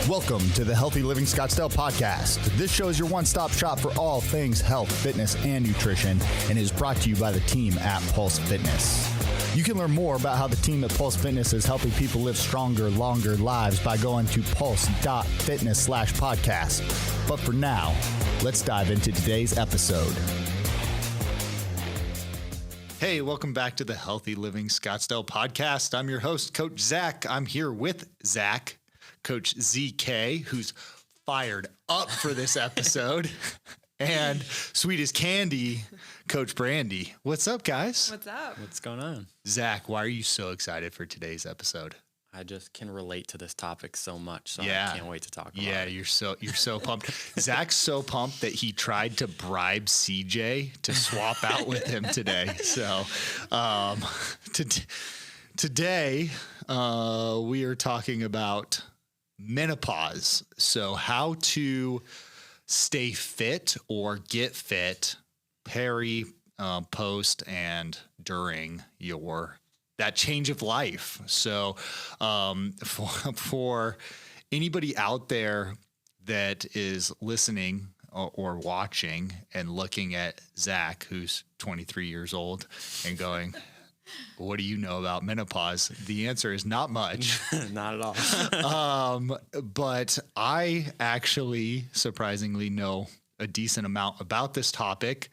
Welcome to the Healthy Living Scottsdale podcast. This show is your one-stop shop for all things health, fitness, and nutrition, and is brought to you by the team at Pulse Fitness. You can learn more about how the team at Pulse Fitness is helping people live stronger, longer lives by going to pulse.fitness/podcast. But for now, let's dive into today's episode. Hey, welcome back to the Healthy Living Scottsdale podcast. I'm your host, Coach Zach. I'm here with Zach, Coach ZK, who's fired up for this episode, and sweet as candy, Coach Brandy. What's up, guys? What's up? What's going on? Zach, why are you so excited for today's episode? I just can relate to this topic so much, so Yeah. I can't wait to talk about it. Yeah, you're so pumped. Zach's so pumped that he tried to bribe CJ to swap out with him today. So today we are talking about menopause. So how to stay fit or get fit peri, post, and during that change of life. So for anybody out there that is listening or watching and looking at Zach, who's 23 years old, and going, what do you know about menopause? The answer is not much. Not at all. But I actually surprisingly know a decent amount about this topic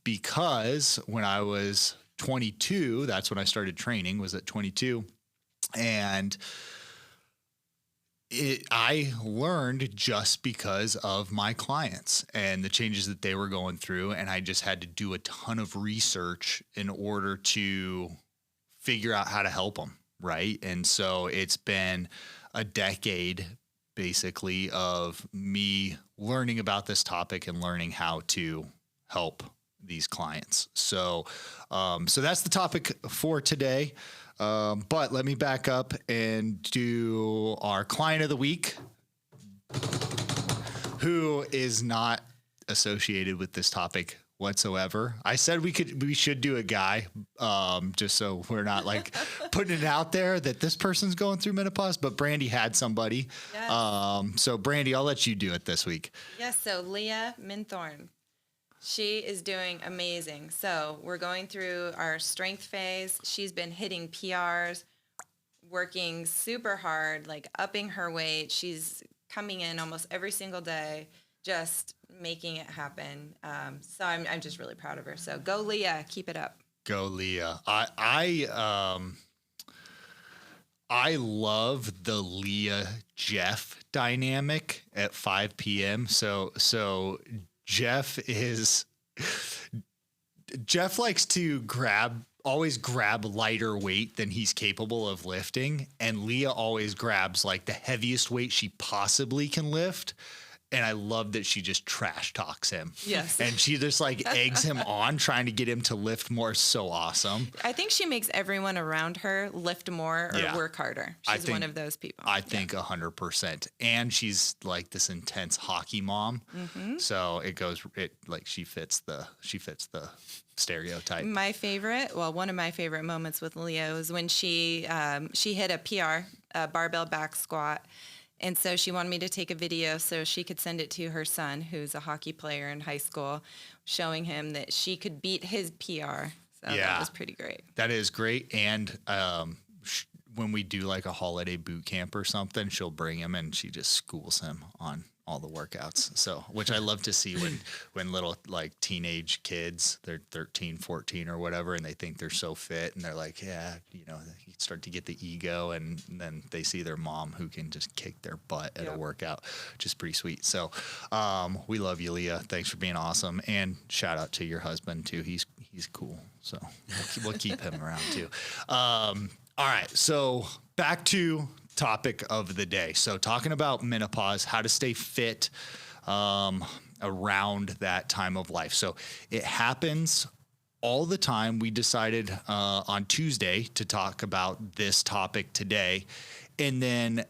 because when I was 22, that's when I started training, was at 22. And I learned just because of my clients and the changes that they were going through. And I just had to do a ton of research in order to figure out how to help them. Right. And so it's been a decade basically of me learning about this topic and learning how to help these clients. So that's the topic for today. But let me back up and do our client of the week, who is not associated with this topic whatsoever. I said we should do a guy, just so we're not like putting it out there that this person's going through menopause, but Brandy had somebody. Yes. So Brandy, I'll let you do it this week. Yes. So Leah Minthorn, she is doing amazing. So we're going through our strength phase. She's been hitting PRs, working super hard, like upping her weight. She's coming in almost every single day, just making it happen. So I'm just really proud of her. So go Leah, keep it up. Go Leah. I love the Leah Jeff dynamic at 5 p.m. So Jeff likes to always grab lighter weight than he's capable of lifting. And Leah always grabs like the heaviest weight she possibly can lift. And I love that she just trash talks him. Yes. And she just like eggs him on, trying to get him to lift more. So awesome. I think she makes everyone around her lift more or work harder. She's one of those people. I think 100%. And she's like this intense hockey mom. Mm-hmm. So she fits the stereotype. One of my favorite moments with Leah was when she hit a PR, a barbell back squat. And so she wanted me to take a video so she could send it to her son, who's a hockey player in high school, showing him that she could beat his PR. So that was pretty great. That is great. And when we do like a holiday boot camp or something, she'll bring him and she just schools him on all the workouts. So, which I love to see when little like teenage kids, they're 13, 14 or whatever, and they think they're so fit and they're like, yeah, you start to get the ego, and then they see their mom who can just kick their butt at a workout, which is pretty sweet. So, we love you, Leah. Thanks for being awesome. And shout out to your husband too. He's cool. So we'll keep him around too. All right. So back to topic of the day. So talking about menopause, how to stay fit around that time of life. So it happens all the time. We decided on Tuesday to talk about this topic today. And then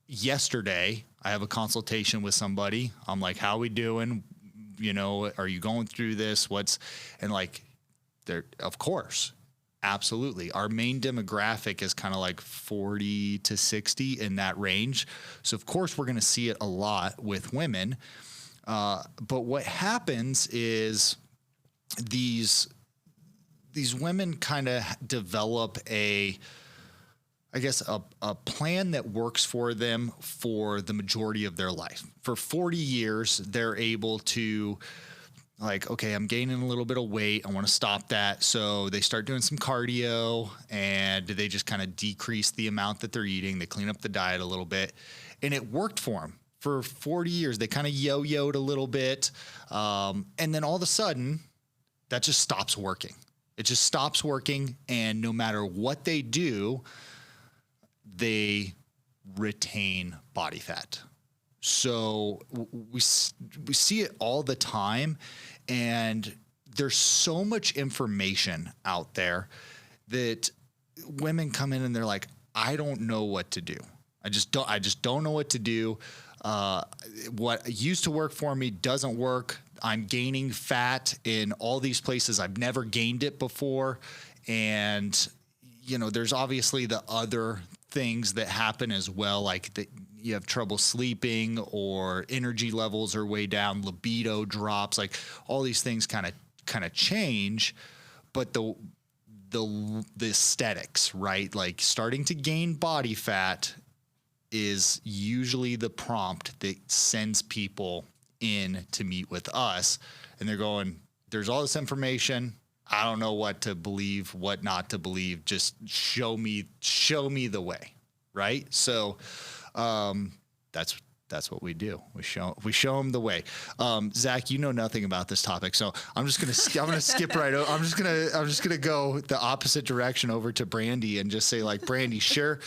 yesterday, I have a consultation with somebody. I'm like, how are we doing? Are you going through this? And like, of course, Absolutely. Our main demographic is kind of like 40 to 60 in that range. So, of course, we're going to see it a lot with women. But what happens is these women kind of develop a plan that works for them for the majority of their life. For 40 years, they're able to, like, okay, I'm gaining a little bit of weight. I want to stop that. So they start doing some cardio, and they just kind of decrease the amount that they're eating. They clean up the diet a little bit, and it worked for them for 40 years. They kind of yo-yoed a little bit. And then all of a sudden that just stops working. It just stops working. And no matter what they do, they retain body fat. So we see it all the time, and there's so much information out there that women come in and they're like, I don't know what to do. I just don't know what to do. What used to work for me doesn't work. I'm gaining fat in all these places. I've never gained it before. And, there's obviously the other things that happen as well, like that you have trouble sleeping, or energy levels are way down, libido drops, like all these things kind of change. But the aesthetics, right? Like starting to gain body fat is usually the prompt that sends people in to meet with us. And they're going, there's all this information. I don't know what to believe, what not to believe. Just show me the way. Right. So, that's what we do. We show them the way. Zach, you know nothing about this topic, so I'm just gonna skip right over. I'm just gonna go the opposite direction over to Brandy and just say, like, Brandy, share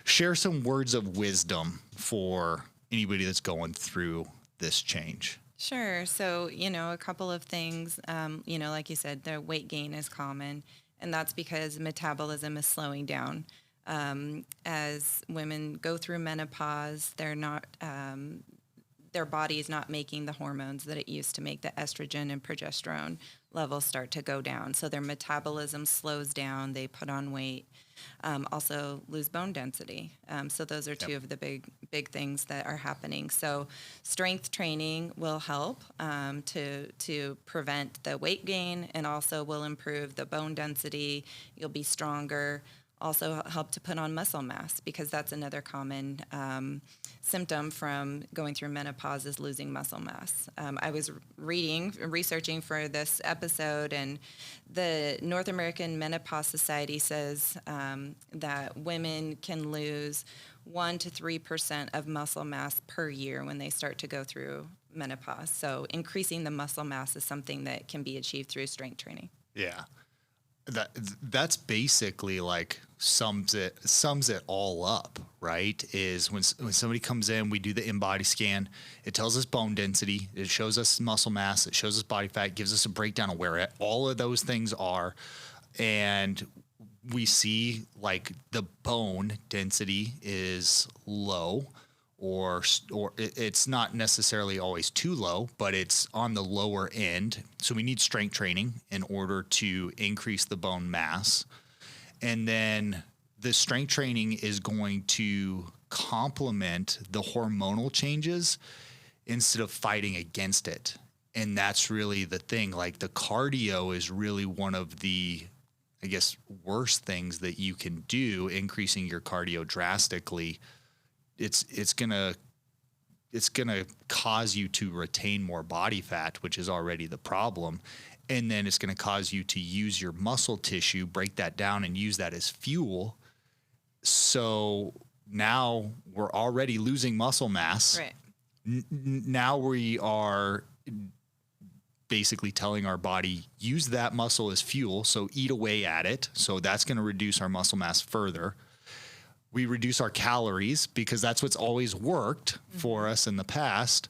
some words of wisdom for anybody that's going through this change. Sure. So, a couple of things, like you said, the weight gain is common, and that's because metabolism is slowing down. As women go through menopause, they're not, their body is not making the hormones that it used to make. The estrogen and progesterone levels start to go down. So their metabolism slows down. They put on weight, also lose bone density. So those are two of the big things that are happening. So strength training will help to prevent the weight gain, and also will improve the bone density. You'll be stronger. Also help to put on muscle mass, because that's another common symptom from going through menopause is losing muscle mass. I was researching for this episode, and the North American Menopause Society says that women can lose 1% to 3% of muscle mass per year when they start to go through menopause. So increasing the muscle mass is something that can be achieved through strength training. Yeah. That's basically like sums it all up, right? Is when somebody comes in, we do the in-body scan. It tells us bone density. It shows us muscle mass. It shows us body fat. Gives us a breakdown of where all of those things are, and we see like the bone density is low, or it's not necessarily always too low, but it's on the lower end. So we need strength training in order to increase the bone mass. And then the strength training is going to complement the hormonal changes instead of fighting against it. And that's really the thing. Like, the cardio is really one of the, I guess, worst things that you can do, increasing your cardio drastically. It's gonna cause you to retain more body fat, which is already the problem. And then it's going to cause you to use your muscle tissue, break that down, and use that as fuel. So now we're already losing muscle mass. Right. Now we are basically telling our body, use that muscle as fuel. So eat away at it. So that's going to reduce our muscle mass further. We reduce our calories, because that's what's always worked for us in the past.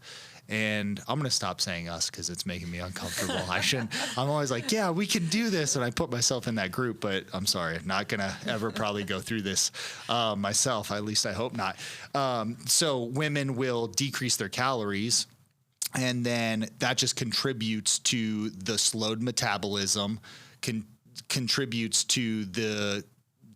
And I'm going to stop saying us, because it's making me uncomfortable. I'm always like, yeah, we can do this. And I put myself in that group, but I'm sorry, I'm not going to ever probably go through this myself. At least I hope not. So women will decrease their calories, and then that just contributes to the slowed metabolism, contributes to the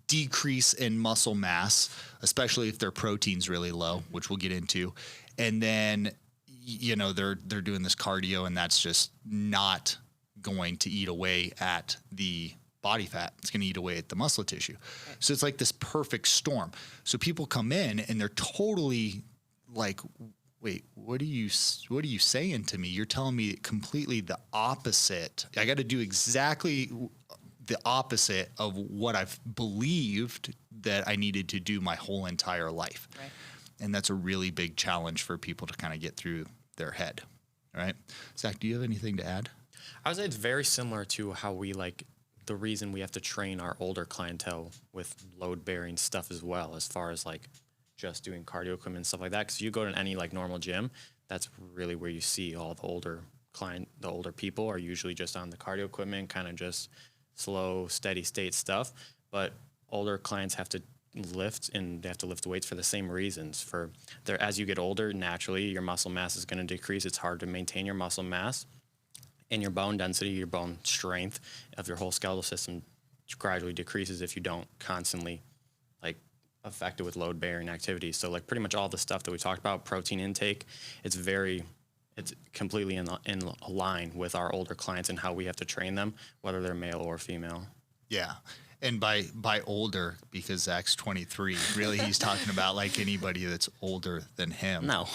decrease in muscle mass, especially if their protein's really low, which we'll get into. And then, you know, they're doing this cardio, and that's just not going to eat away at the body fat. It's going to eat away at the muscle tissue. Right. So it's like this perfect storm. So people come in and they're totally like, wait, what are you saying to me? You're telling me completely the opposite. I got to do exactly the opposite of what I've believed that I needed to do my whole entire life. Right. And that's a really big challenge for people to kind of get through their head. All right. Zach, do you have anything to add? I would say it's very similar to how we the reason we have to train our older clientele with load bearing stuff as well, as far as just doing cardio equipment and stuff like that. Because you go to any normal gym, that's really where you see all the older people are usually just on the cardio equipment, kind of just slow, steady state stuff. But older clients have to lift, and they have to lift weights for the same reasons. As you get older, naturally your muscle mass is going to decrease. It's hard to maintain your muscle mass, and your bone density, your bone strength of your whole skeletal system gradually decreases if you don't constantly affect it with load bearing activities. So pretty much all the stuff that we talked about, protein intake, it's completely in line with our older clients and how we have to train them, whether they're male or female. Yeah. And by older, because Zach's 23, really he's talking about anybody that's older than him. No.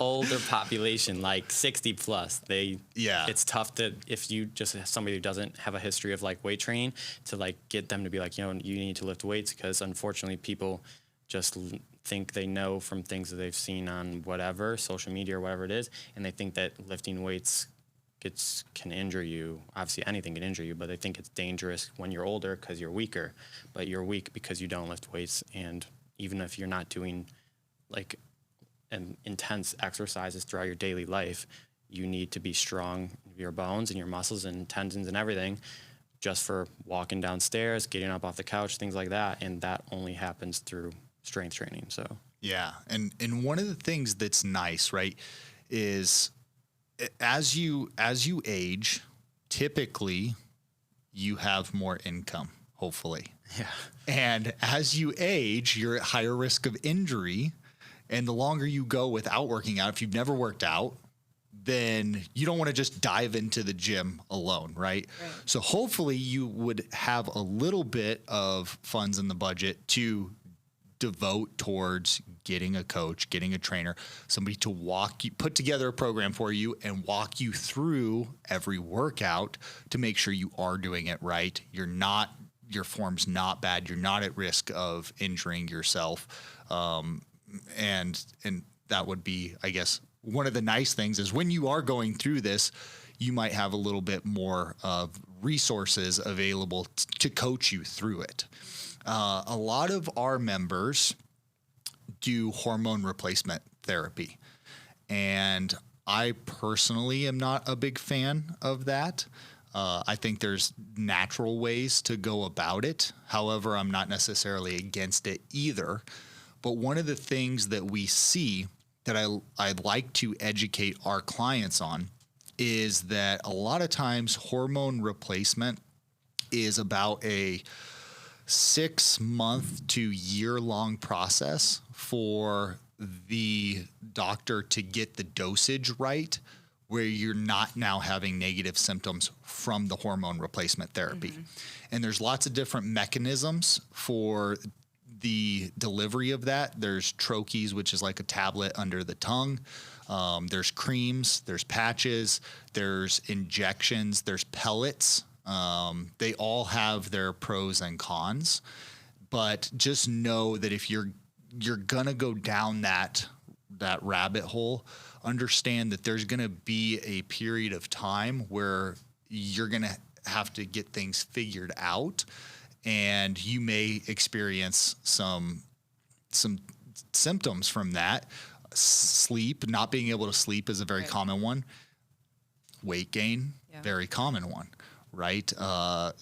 Older population, 60 plus. It's tough if you just have somebody who doesn't have a history of weight training to get them to be you need to lift weights, because unfortunately people just think they know from things that they've seen on whatever, social media or whatever it is, and they think that lifting weights can injure you. Obviously anything can injure you, but they think it's dangerous when you're older because you're weaker. But you're weak because you don't lift weights, and even if you're not doing intense exercises throughout your daily life, you need to be strong, your bones and your muscles and tendons and everything, just for walking downstairs, getting up off the couch, things like that. And that only happens through strength training. So yeah, and one of the things that's nice, right, is as you age, typically you have more income, hopefully. Yeah. And as you age, you're at higher risk of injury. And the longer you go without working out, if you've never worked out, then you don't want to just dive into the gym alone, right? So hopefully you would have a little bit of funds in the budget to devote towards getting a coach, getting a trainer, somebody to put together a program for you and walk you through every workout to make sure you are doing it right. Your form's not bad. You're not at risk of injuring yourself. And that would be, I guess, one of the nice things is when you are going through this, you might have a little bit more of resources available to coach you through it. A lot of our members do hormone replacement therapy, and I personally am not a big fan of that. I think there's natural ways to go about it. However, I'm not necessarily against it either. But one of the things that we see that I'd like to educate our clients on is that a lot of times hormone replacement is about a 6-month to year-long process for the doctor to get the dosage right, where you're not now having negative symptoms from the hormone replacement therapy. Mm-hmm. And there's lots of different mechanisms for the delivery of that. There's troches, which is like a tablet under the tongue. There's creams, there's patches, there's injections, there's pellets. They all have their pros and cons, but just know that if you're gonna go down that rabbit hole, understand that there's gonna be a period of time where you're gonna have to get things figured out, and you may experience some symptoms from that. Sleep, not being able to sleep is a very common one. Weight gain, very common one. Right?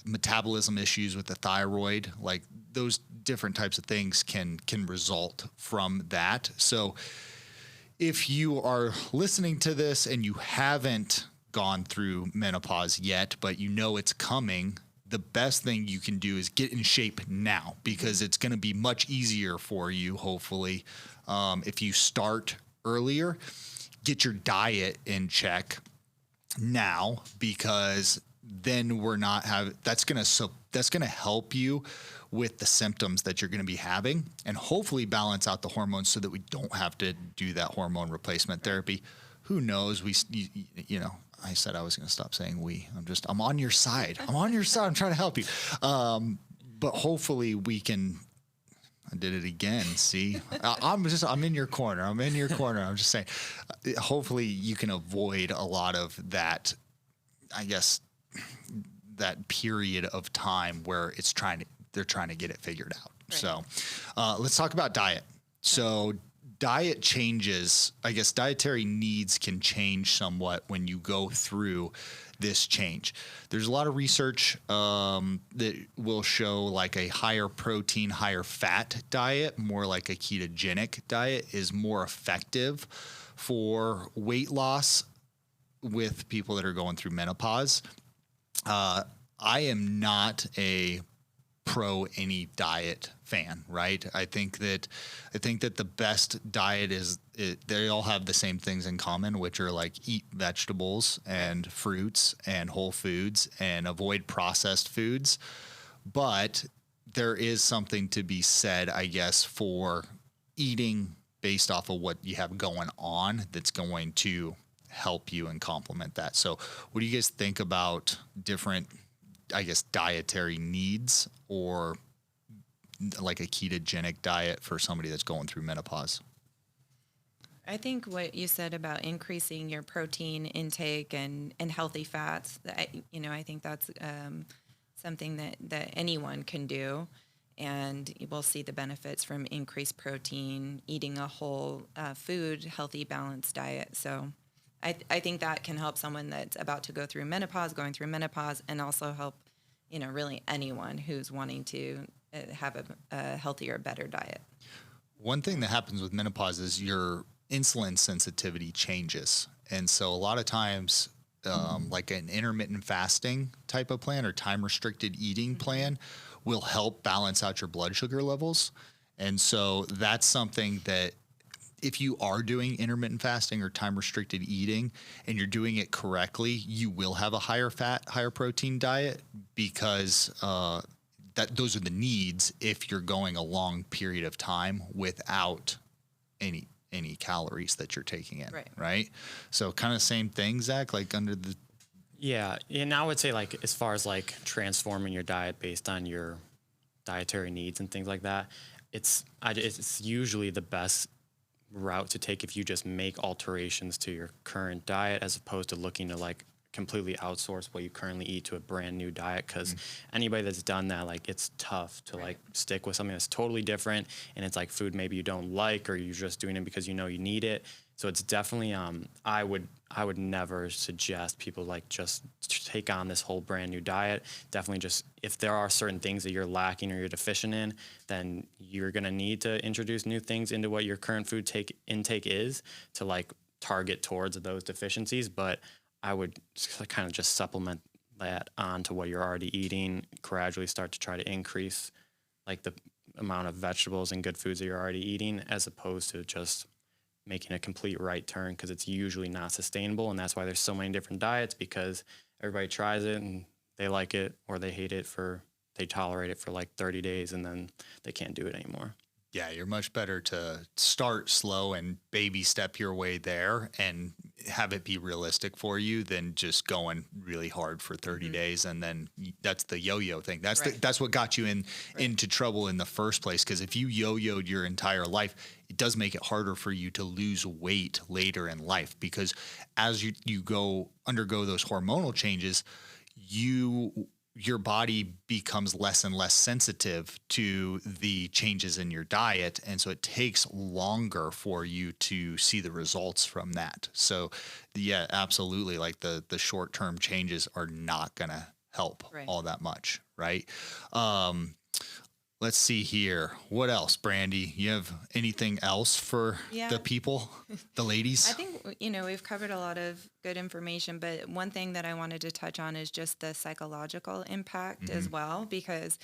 Metabolism issues with the thyroid, like those different types of things can result from that. So if you are listening to this and you haven't gone through menopause yet, but you know it's coming, the best thing you can do is get in shape now, because it's going to be much easier for you, hopefully, if you start earlier. Get your diet in check now, because then we're not have that's going to help you with the symptoms that you're going to be having, and hopefully balance out the hormones so that we don't have to do that hormone replacement therapy. Who knows? You know, I said I was going to stop saying we. I'm on your side. I'm on your side. I'm trying to help you. But hopefully we can. I did it again. See, I'm in your corner. I'm in your corner. I'm just saying, hopefully you can avoid a lot of that, I guess, that period of time where they're trying to get it figured out. Right. So let's talk about diet. So diet changes, I guess dietary needs can change somewhat when you go through this change. There's a lot of research that will show like a higher protein, higher fat diet, more like a ketogenic diet, is more effective for weight loss with people that are going through menopause. I am not a pro any diet fan, right? I think that the best diet they all have the same things in common, which are like eat vegetables and fruits and whole foods and avoid processed foods. But there is something to be said, I guess, for eating based off of what you have going on that's going to help you and complement that. So what do you guys think about different, I guess, dietary needs, or like a ketogenic diet for somebody that's going through menopause? I think what you said about increasing your protein intake and healthy fats, I think that's something that anyone can do. And we'll see the benefits from increased protein, eating a whole food, healthy, balanced diet. So I think that can help someone that's about to go through menopause, going through menopause, and also help, really anyone who's wanting to have a healthier, better diet. One thing that happens with menopause is your insulin sensitivity changes. And so a lot of times, like an intermittent fasting type of plan or time restricted eating plan will help balance out your blood sugar levels. And so that's something that if you are doing intermittent fasting or time restricted eating and you're doing it correctly, you will have a higher fat, higher protein diet, because those are the needs if you're going a long period of time without any calories that you're taking in, right? So kind of same thing, Zach, like under the... Yeah, and I would say like as far as like transforming your diet based on your dietary needs and things like that, it's usually the best route to take if you just make alterations to your current diet, as opposed to looking to like completely outsource what you currently eat to a brand new diet. Because anybody that's done that, like, it's tough to like stick with something that's totally different, and it's like food maybe you don't like, or you're just doing it because you know you need it. So it's definitely I would never suggest people like just take on this whole brand new diet. Definitely just, if there are certain things that you're lacking or you're deficient in, then you're going to need to introduce new things into what your current food intake is to like target towards those deficiencies. But I would kind of just supplement that onto what you're already eating, gradually start to try to increase like the amount of vegetables and good foods that you're already eating, as opposed to just making a complete right turn, because it's usually not sustainable. And that's why there's so many different diets, because everybody tries it and they like it or they hate it they tolerate it for like 30 days and then they can't do it anymore. Yeah, you're much better to start slow and baby step your way there and have it be realistic for you than just going really hard for 30 days. And then that's the yo-yo thing. That's what got you into trouble in the first place. Because if you yo-yoed your entire life, it does make it harder for you to lose weight later in life, because as you undergo those hormonal changes, your body becomes less and less sensitive to the changes in your diet. And so it takes longer for you to see the results from that. So yeah, absolutely. Like the short-term changes are not going to help all that much. Right. Let's see here. What else, Brandy? You have anything else for the people, the ladies? I think, we've covered a lot of good information. But one thing that I wanted to touch on is just the psychological impact as well, because,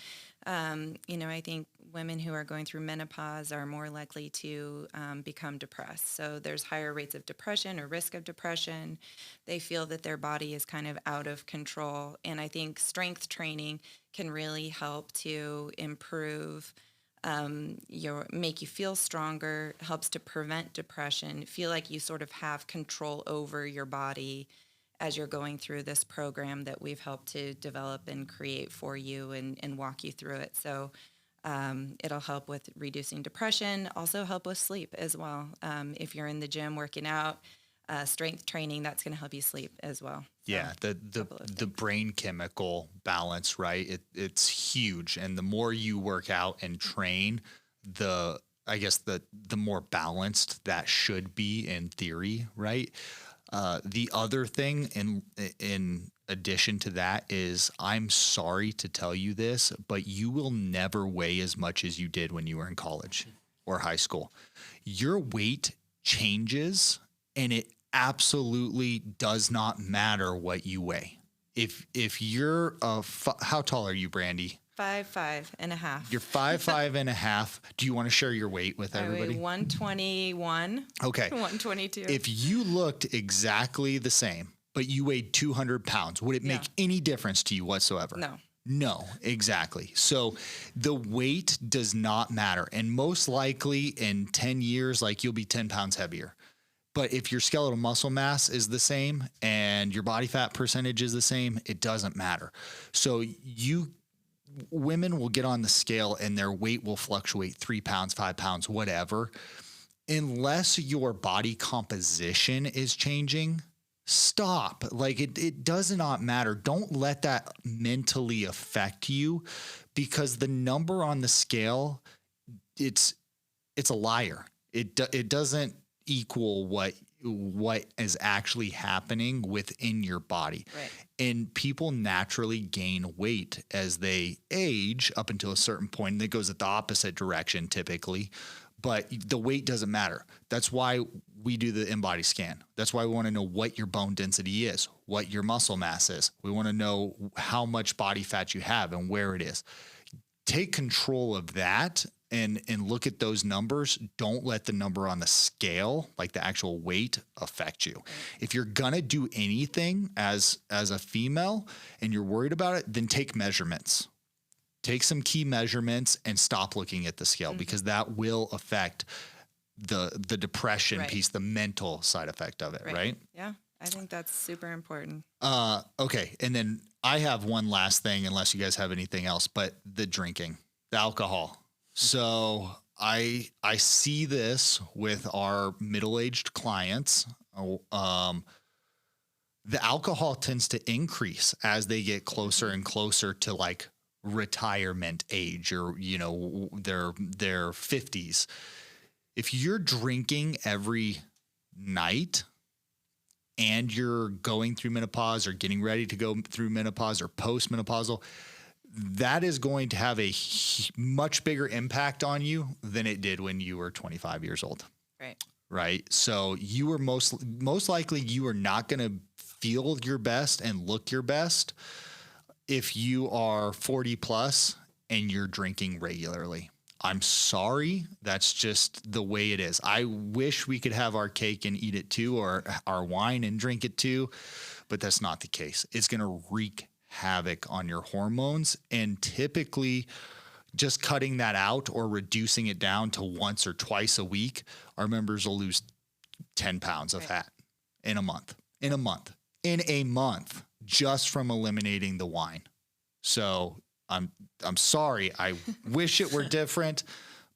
I think women who are going through menopause are more likely to become depressed. So there's higher rates of depression or risk of depression. They feel that their body is kind of out of control. And I think strength training can really help to improve make you feel stronger, helps to prevent depression, feel like you sort of have control over your body as you're going through this program that we've helped to develop and create for you and walk you through it. So it'll help with reducing depression, also help with sleep as well. If you're in the gym working out, strength training, that's going to help you sleep as well. So, yeah, the brain chemical balance, right? It's huge, and the more you work out and train, the more balanced that should be in theory, right? The other thing in addition to that is, I'm sorry to tell you this, but you will never weigh as much as you did when you were in college or high school. Your weight changes, and it absolutely does not matter what you weigh. If you're how tall are you, Brandy? 5'5.5". You're 5'5.5". Do you want to share your weight with everybody? I weigh 121. Okay. 122. If you looked exactly the same, but you weighed 200 pounds, would it make any difference to you whatsoever? No. No, exactly. So the weight does not matter. And most likely in 10 years, like, you'll be 10 pounds heavier. But if your skeletal muscle mass is the same and your body fat percentage is the same, it doesn't matter. So women will get on the scale and their weight will fluctuate 3 pounds, 5 pounds, whatever. Unless your body composition is changing, stop. Like, it does not matter. Don't let that mentally affect you, because the number on the scale, it's a liar. It doesn't equal what is actually happening within your body. Right. And people naturally gain weight as they age up until a certain point, and it goes at the opposite direction typically. But the weight doesn't matter. That's why we do the in-body scan. That's why we want to know what your bone density is, what your muscle mass is. We want to know how much body fat you have and where it is. Take control of that and look at those numbers. Don't let the number on the scale, like the actual weight, affect you. If you're gonna do anything as a female and you're worried about it, then take measurements. Take some key measurements and stop looking at the scale, because that will affect the depression piece, the mental side effect of it, right? Yeah, I think that's super important. Okay, and then I have one last thing, unless you guys have anything else, but the drinking, the alcohol. So I see this with our middle-aged clients. The alcohol tends to increase as they get closer and closer to, like, retirement age, or their 50s. If you're drinking every night and you're going through menopause or getting ready to go through menopause or postmenopausal, that is going to have a much bigger impact on you than it did when you were 25 years old. Right. So you were most likely you are not going to feel your best and look your best if you are 40 plus and you're drinking regularly. I'm sorry. That's just the way it is. I wish we could have our cake and eat it too, or our wine and drink it too, but that's not the case. It's going to wreak havoc on your hormones, and typically just cutting that out or reducing it down to once or twice a week, our members will lose 10 pounds of fat in a month, just from eliminating the wine. So I'm sorry. I wish it were different,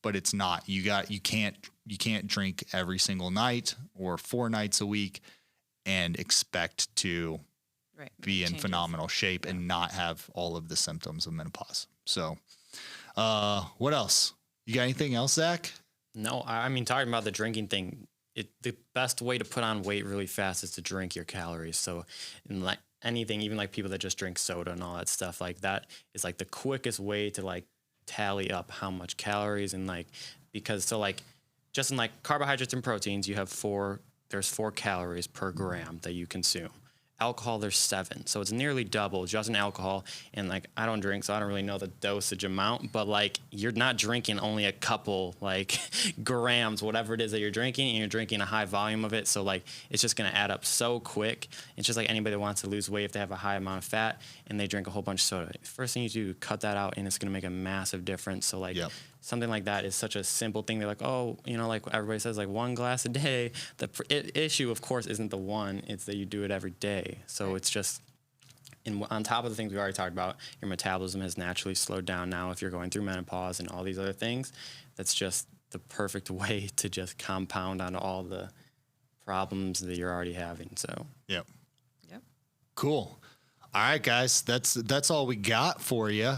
but it's not. You can't drink every single night or 4 nights a week and expect to be in phenomenal shape and not have all of the symptoms of menopause. So, what else? You got anything else, Zach? No, I mean, talking about the drinking thing, the best way to put on weight really fast is to drink your calories. So, in like anything, even like people that just drink soda and all that stuff, like that is like the quickest way to like tally up how much calories, and like, because so like just in like carbohydrates and proteins, you have 4 there's 4 calories per gram that you consume. Alcohol, there's 7. So it's nearly double just in alcohol. And like, I don't drink, so I don't really know the dosage amount, but like, you're not drinking only a couple like grams, whatever it is that you're drinking, and you're drinking a high volume of it. So like, it's just going to add up so quick. It's just like anybody that wants to lose weight, if they have a high amount of fat and they drink a whole bunch of soda, first thing you do, cut that out, and it's going to make a massive difference. So like, something like that is such a simple thing. They're like, oh, you know, like everybody says, like 1 glass a day. The issue, of course, isn't the one. It's that you do it every day. So it's just, and on top of the things we already talked about, your metabolism has naturally slowed down now if you're going through menopause and all these other things. That's just the perfect way to just compound on all the problems that you're already having. So, Yep. Cool. All right, guys, that's all we got for you.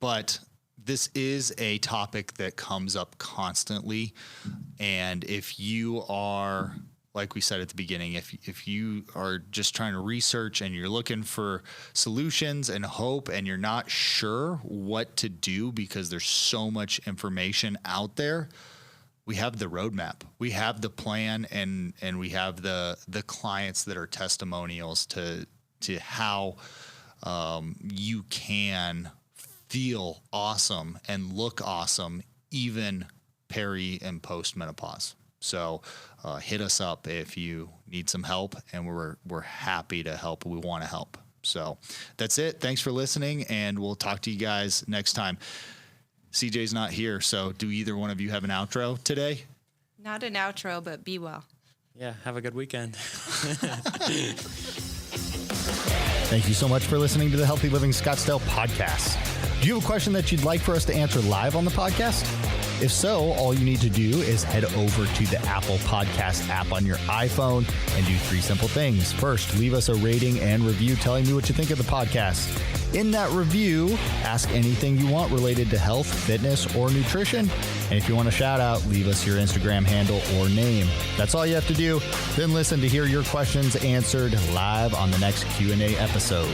But this is a topic that comes up constantly. And if you are, like we said at the beginning, if you are just trying to research and you're looking for solutions and hope and you're not sure what to do because there's so much information out there, we have the roadmap. We have the plan, and we have the clients that are testimonials to how you can feel awesome and look awesome, even peri and post menopause. So hit us up if you need some help, and we're happy to help. We want to help. So that's it. Thanks for listening, and we'll talk to you guys next time. CJ's not here, so do either one of you have an outro today? Not an outro, but be well. yeah, have a good weekend. Thank you so much for listening to the Healthy Living Scottsdale podcast. Do you have a question that you'd like for us to answer live on the podcast? If so, all you need to do is head over to the Apple Podcast app on your iPhone and do 3 simple things. First, leave us a rating and review telling me what you think of the podcast. In that review, ask anything you want related to health, fitness, or nutrition. And if you want a shout out, leave us your Instagram handle or name. That's all you have to do. Then listen to hear your questions answered live on the next Q&A episode.